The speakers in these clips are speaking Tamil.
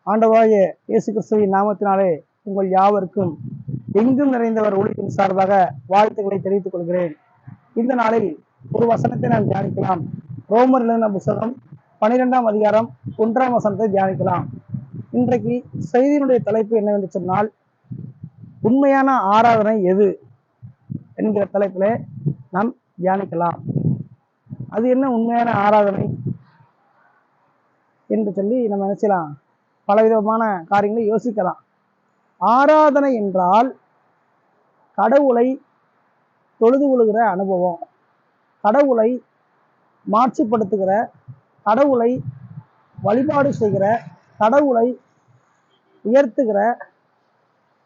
ஆண்டவராகிய இயேசு கிறிஸ்துவின் நாமத்தினாலே உங்கள் யாவருக்கும் எங்கும் நிறைந்தவர் ஒளியின் சார்பாக வாழ்த்துக்களை தெரிவித்துக் கொள்கிறேன். இந்த நாளில் ஒரு வசனத்தை நாம் தியானிக்கலாம். ரோமர் எழுதின புத்தகம் 12ஆம் அதிகாரம் 1ஆம் வசனத்தை தியானிக்கலாம். இன்றைக்கு செய்தியினுடைய தலைப்பு என்னவென்று சொன்னால், உண்மையான ஆராதனை எது என்கிற தலைப்பிலே நாம் தியானிக்கலாம். அது என்ன உண்மையான ஆராதனை என்று சொல்லி நம்ம நினைச்சலாம், பலவிதமான காரியங்களை யோசிக்கலாம். ஆராதனை என்றால் கடவுளை தொழுது கொள்கிற அனுபவம், கடவுளை மாட்சிப்படுத்துகிற, கடவுளை வழிபாடு செய்கிற, கடவுளை உயர்த்துகிற,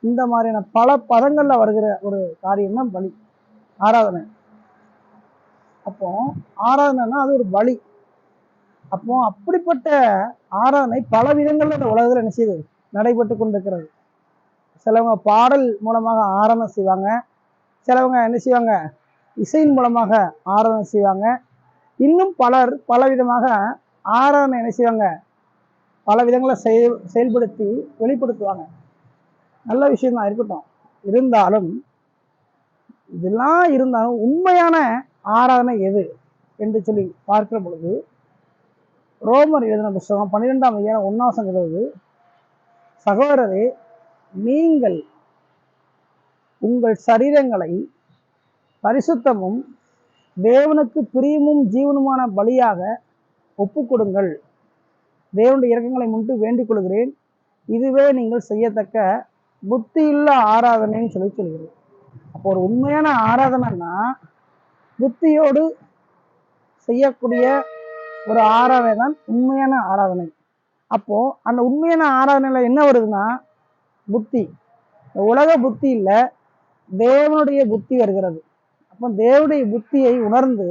இந்த மாதிரியான பல பதங்கள்ல வருகிற ஒரு காரியம் தான் பலி, ஆராதனை. அப்போ ஆராதனைனா அது ஒரு பலி. அப்போ அப்படிப்பட்ட ஆராதனை பல விதங்கள்ல இந்த உலகத்துல என்ன செய்யுது, நடைபெற்று கொண்டிருக்கிறது. சிலவங்க பாடல் மூலமாக ஆராதனை செய்வாங்க, சிலவங்க என்ன செய்வாங்க, இசையின் மூலமாக ஆராதனை செய்வாங்க. இன்னும் பலர் பலவிதமாக ஆராதனை என்ன செய்வாங்க, பல விதங்களை செயல்படுத்தி வெளிப்படுத்துவாங்க. நல்ல விஷயம் தான், இருக்கட்டும். இருந்தாலும் இதெல்லாம் இருந்தாலும் உண்மையான ஆராதனை எது என்று சொல்லி பார்க்கிற பொழுது, ரோமர் எழுதின புத்தகம் 12ஆம் அதிகாரம் 1ஆம் வசனம், சகோதரரே, நீங்கள் உங்கள் சரீரங்களை பரிசுத்தமும் தேவனுக்கு பிரியமும் ஜீவனுமான பலியாக ஒப்புக்கொடுங்கள், தேவனுடைய இரக்கங்களை முன்னிட்டு வேண்டிக் கொள்கிறேன், இதுவே நீங்கள் செய்யத்தக்க புத்தியுள்ள ஆராதனைன்னு சொல்லி சொல்கிறேன். அப்போ ஒரு உண்மையான ஆராதனைன்னா புத்தியோடு செய்யக்கூடிய ஒரு ஆராதனை தான் உண்மையான ஆராதனை. அப்போ அந்த உண்மையான ஆராதனையில என்ன வருதுன்னா புத்தி, உலக புத்தி இல்ல, தேவனுடைய புத்தி வருகிறது. அப்போ தேவனுடைய புத்தியை உணர்ந்து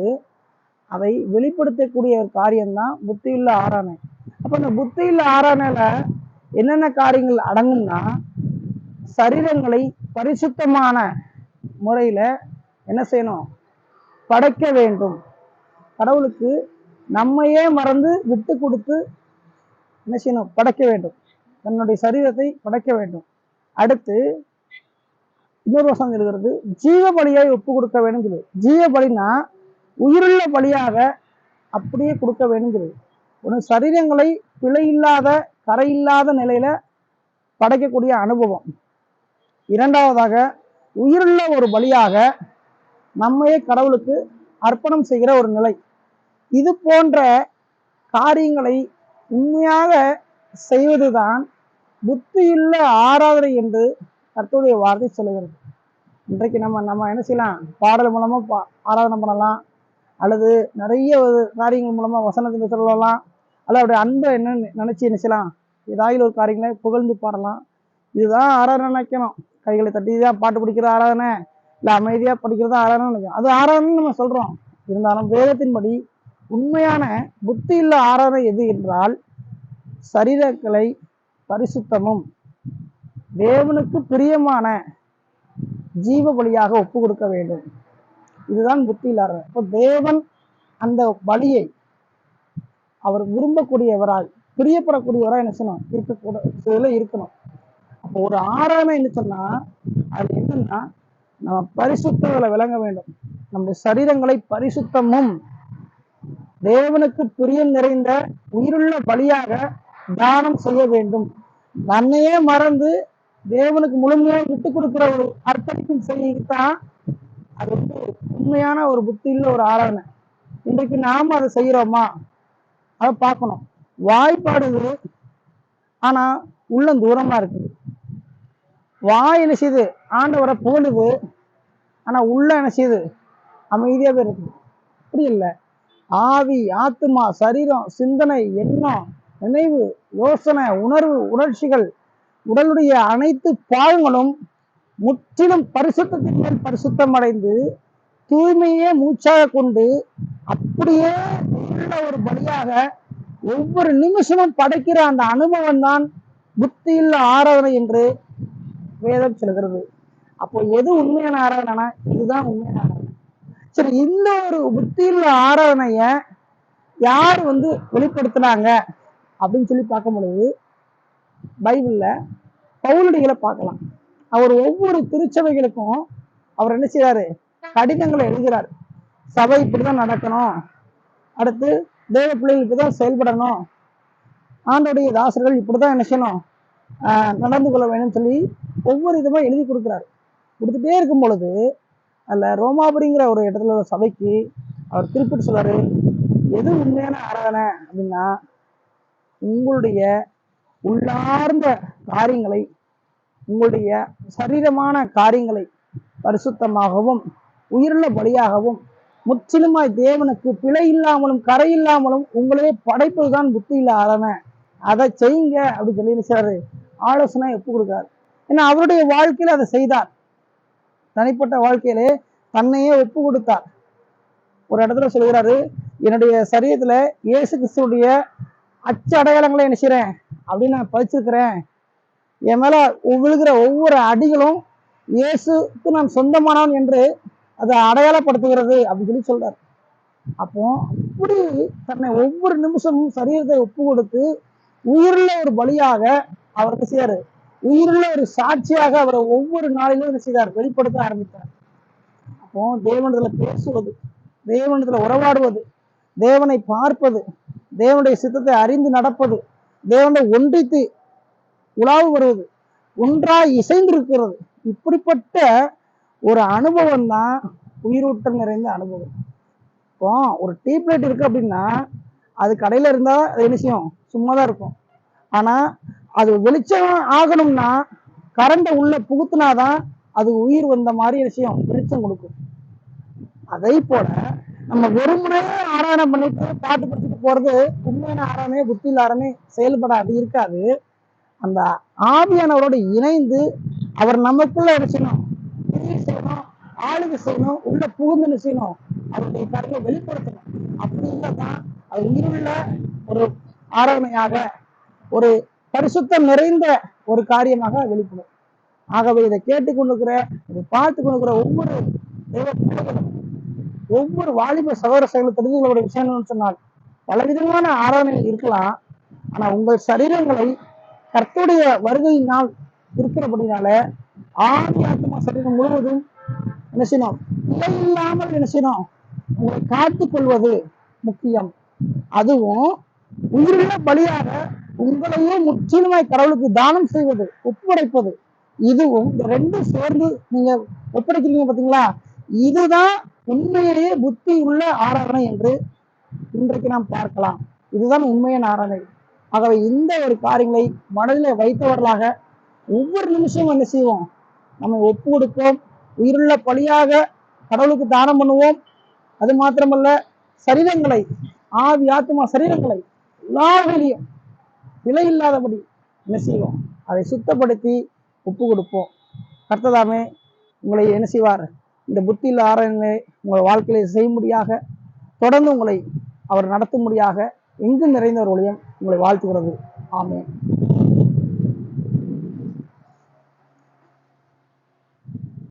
அதை வெளிப்படுத்தக்கூடிய ஒரு காரியம்தான் புத்தியுள்ள ஆராதனை. அப்போ இந்த புத்தியுள்ள ஆராதனையில என்னென்ன காரியங்கள் அடங்கும்னா, சரீரங்களை பரிசுத்தமான முறையில என்ன செய்யணும், படைக்க வேண்டும். கடவுளுக்கு நம்மையே மறந்து விட்டு கொடுத்து என்ன செய்யணும், படைக்க வேண்டும், தன்னுடைய சரீரத்தை படைக்க வேண்டும். அடுத்து இன்னொரு வசனம் இருக்கிறது, ஜீவ பலியாய் ஒப்பு கொடுக்க வேண்டும். ஜீவ பலினா உயிருள்ள பலியாக அப்படியே கொடுக்க வேண்டும். ஒரு சரீரங்களை பிழை இல்லாத கரை இல்லாத நிலையில படைக்கக்கூடிய அனுபவம். இரண்டாவதாக உயிருள்ள ஒரு பலியாக நம்மையே கடவுளுக்கு அர்ப்பணம் செய்கிற ஒரு நிலை. இது போன்ற காரியங்களை உண்மையாக செய்வதுதான் புத்தியுள்ள ஆராதனை என்று கர்த்தருடைய வார்த்தை சொல்லுகிறது. இன்றைக்கு நம்ம என்ன செய்யலாம், பாடல் மூலமா ஆராதனை பண்ணலாம், அல்லது நிறைய காரியங்கள் மூலமா வசனத்தை சொல்லலாம், அல்லது அவருடைய அன்பை என்ன நினைச்சு என்ன செய்யலாம், ஏதாவது ஒரு காரியங்களை புகழ்ந்து பாடலாம். இதுதான் ஆராதனை நினைக்கணும். கைகளை தட்டிதான் பாட்டு பிடிக்கிற ஆராதனை, இல்லை அமைதியா படிக்கிறதா ஆராதனை நினைக்கணும். அது ஆராதனை நம்ம சொல்றோம். இருந்தாலும் வேதத்தின்படி உண்மையான புத்தியுள்ள ஆராதனை எது என்றால், சரீரங்களை பரிசுத்தமும் தேவனுக்கு பிரியமான ஜீவ பலியாக ஒப்பு கொடுக்க வேண்டும். இதுதான் புத்தியுள்ள ஆராதனை. இப்போ தேவன் அந்த பலியை அவர் விரும்பக்கூடியவராய் பிரியப்படக்கூடியவராய் என்ன செய்யணும், இருக்கணும். அப்போ ஒரு ஆராதனை என்ன சொன்னா அது என்னன்னா, நம்ம பரிசுத்தங்களை விளங்க வேண்டும். நம்முடைய சரீரங்களை பரிசுத்தமும் தேவனுக்கு பிரியம் நிறைந்த உயிருள்ள பலியாக தானம் செய்ய வேண்டும். தன்னையே மறந்து தேவனுக்கு முழுமையாக விட்டு கொடுக்கிற ஒரு அர்ப்பணிக்கும் செய்யத்தான் அது உண்மையான ஒரு புத்தியுள்ள ஒரு ஆராதனை. இன்றைக்கு நாம அதை செய்யறோமா, அதை பார்க்கணும். வாய்ப்பாடுது, ஆனா உள்ளம் தூரமா இருக்குது. வாய் என்ன செய்யுது, ஆண்டவரை புகழுது, ஆனா உள்ள என்ன செய்யுது, அமைதியாவே இருக்குது. அப்படி இல்லை. ஆவி, ஆத்மா, சரீரம், சிந்தனை, எண்ணம், நினைவு, யோசனை, உணர்வு, உணர்ச்சிகள், உடலுடைய அனைத்து பாகங்களும் முற்றிலும் பரிசுத்தத்தின் மேல் பரிசுத்தம் அடைந்து தூய்மையே மூச்சாக கொண்டு அப்படியே உள்ள ஒரு பலியாக ஒவ்வொரு நிமிஷமும் படைக்கிற அந்த அனுபவம் தான் புத்தியுள்ள ஆராதனை என்று வேதம் சொல்கிறது. அப்போ எது உண்மையான ஆராதனை, இதுதான் உண்மையான ஆராதனை. சரி, இந்த ஒரு புத்தியுள்ள ஆராதனைய யார் வெளிப்படுத்தினாங்க அப்படின்னு சொல்லி பார்க்கும் பொழுது, பைபிள்ல பவுலடிகளை பார்க்கலாம். அவர் ஒவ்வொரு திருச்சபைகளுக்கும் அவர் என்ன செய்யறாரு, கடிதங்களை எழுதுகிறார். சபை இப்படிதான் நடக்கணும், அடுத்து தேவ பிள்ளைகள் இப்படிதான் செயல்படணும், ஆண்டோடைய தாசர்கள் இப்படிதான் என்ன செய்யணும், நடந்து கொள்ள வேணும்னு சொல்லி ஒவ்வொரு விதமா எழுதி கொடுக்குறாரு. கொடுத்துட்டே இருக்கும் பொழுது அல்ல ரோமாபுரிங்கிற ஒரு இடத்துல உள்ள சபைக்கு அவர் குறிப்பிட்டு சொல்றாரு, எது உண்மையான ஆராதனை அப்படின்னா உங்களுடைய உள்ளார்ந்த காரியங்களை, உங்களுடைய சரீரமான காரியங்களை பரிசுத்தமாகவும் உயிருள்ள பலியாகவும் முற்றிலுமாய் தேவனுக்கு பிழை இல்லாமலும் கரை இல்லாமலும் உங்களே படைப்பதுதான் புத்தியில ஆராதனை, அதை செய்யுங்க அப்படின்னு சொல்லி நினைச்சாரு, ஆலோசனை ஒப்பு கொடுக்கிறார். ஏன்னா அவருடைய வாழ்க்கையில அதை செய்தார். தனிப்பட்ட வாழ்க்கையிலே தன்னையே ஒப்பு கொடுத்தார். ஒரு இடத்துல சொல்கிறாரு, என்னுடைய சரீரத்துல இயேசு கிறிஸ்துடைய அச்சு அடையாளங்களை என்ன செய்றேன் அப்படின்னு நான் பதிச்சிருக்கிறேன். என் மேல விழுகிற ஒவ்வொரு அடிகளும் இயேசுக்கு நான் சொந்தமானவன் என்று அதை அடையாளப்படுத்துகிறது அப்படின்னு சொல்லி சொல்றாரு. அப்போ அப்படி தன்னை ஒவ்வொரு நிமிஷமும் சரீரத்தை ஒப்பு கொடுத்து உயிருள்ள ஒரு பலியாக அவர் என்ன செய்யாரு, உயிருள்ள ஒரு சாட்சியாக அவரை ஒவ்வொரு நாளிலும் என்ன செய்தார், வெளிப்படுத்த ஆரம்பித்தார். அப்போ தேவனிடத்துல பேசுவது, தேவனிடத்துல உறவாடுவது, தேவனை பார்ப்பது, தேவனுடைய சித்தத்தை அறிந்து நடப்பது, தேவனை ஒன்றித்து உலாவு வருவது, ஒன்றாய் இசைந்து இருக்கிறது, இப்படிப்பட்ட ஒரு அனுபவம் தான் உயிரூட்டம் நிறைந்த அனுபவம். இப்போ ஒரு டீப்லைட் இருக்கு அப்படின்னா அது கடையில இருந்தா அது என்ன செய்யும், சும்மாதான் இருக்கும். ஆனா அது வெளிச்சம் ஆகணும்னா கரண்ட உள்ள புகுத்தினாதான் அது உயிர் வந்த மாதிரி விஷயம் வெளிச்சம் கொடுக்கும். அதே போல நம்ம வெறுமனே ஆராதனை பண்ணிட்டு பாட்டு படிச்சுட்டு போறது உண்மையான ஆராதனை, புத்தியில் ஆராதனை செயல்படாது, இருக்காது. அந்த ஆவியானவரோட இணைந்து அவர் நமக்குள்ள செய்யணும், செய்யணும், ஆளுகை செய்யணும், உள்ள புகுந்து செய்யணும், அவருடைய கருத்தை வெளிப்படுத்தணும். அப்படி இல்லதான் அது உயிருள்ள ஒரு ஆராதனையாக, ஒரு பரிசுத்தம் நிறைந்த ஒரு காரியமாக வெளிப்படும். ஆகவே இதை கேட்டுக்கொண்டிருக்கிற, இதை பார்த்து கொண்டிருக்கிற ஒவ்வொரு தேவ பிள்ளைகளும், ஒவ்வொரு வாலிப சகோதர சகோதரி தெரிந்து கொள்ள விஷயம் சொன்னால் பலவிதமான ஆராதனைகள் இருக்கலாம். ஆனா உங்கள் சரீரங்களை கர்த்தருடைய வருகையினால் இருக்கிறபடினால ஆதி ஆத்மா சரீரம் முழுவதும் என்ன செய்யணும், நிலை இல்லாமல் என்ன செய்யணும், உங்களை காத்துக் கொள்வது முக்கியம். அதுவும் உயிருள்ள பலியாக உங்களையே முற்றிலுமாய் கடவுளுக்கு தானம் செய்வது, ஒப்படைப்பது, இதுவும் இந்த ரெண்டும் சேர்ந்து நீங்க ஒப்படைக்கிறீங்க பாத்தீங்களா, இதுதான் உண்மையிலேயே புத்தி உள்ள ஆராதனை என்று இன்றைக்கு நாம் பார்க்கலாம். இதுதான் உண்மையான ஆராதனை. ஆகவே இந்த ஒரு காரியங்களை மனதில் வைத்தவர்களாக ஒவ்வொரு நிமிஷமும் என்ன செய்வோம், நம்ம ஒப்பு கொடுப்போம், உயிருள்ள பலியாக கடவுளுக்கு தானம் பண்ணுவோம். அது மாத்திரமல்ல, சரீரங்களை, ஆவி ஆத்மா சரீரங்களை எல்லா வகையிலையும் விலை இல்லாதபடி என்ன செய்வோம், அதை சுத்தப்படுத்தி ஒப்பு கொடுப்போம். கர்த்ததாமே உங்களை என்ன செய்வார், இந்த புத்தியில் ஆராதனை உங்கள் வாழ்க்கையில செய்யும்படியாக, தொடர்ந்து உங்களை அவர் நடத்தும்படியாக எங்கும் நிறைந்தவர் ஒளியம் உங்களை வாழ்த்துகிறது. ஆமென்.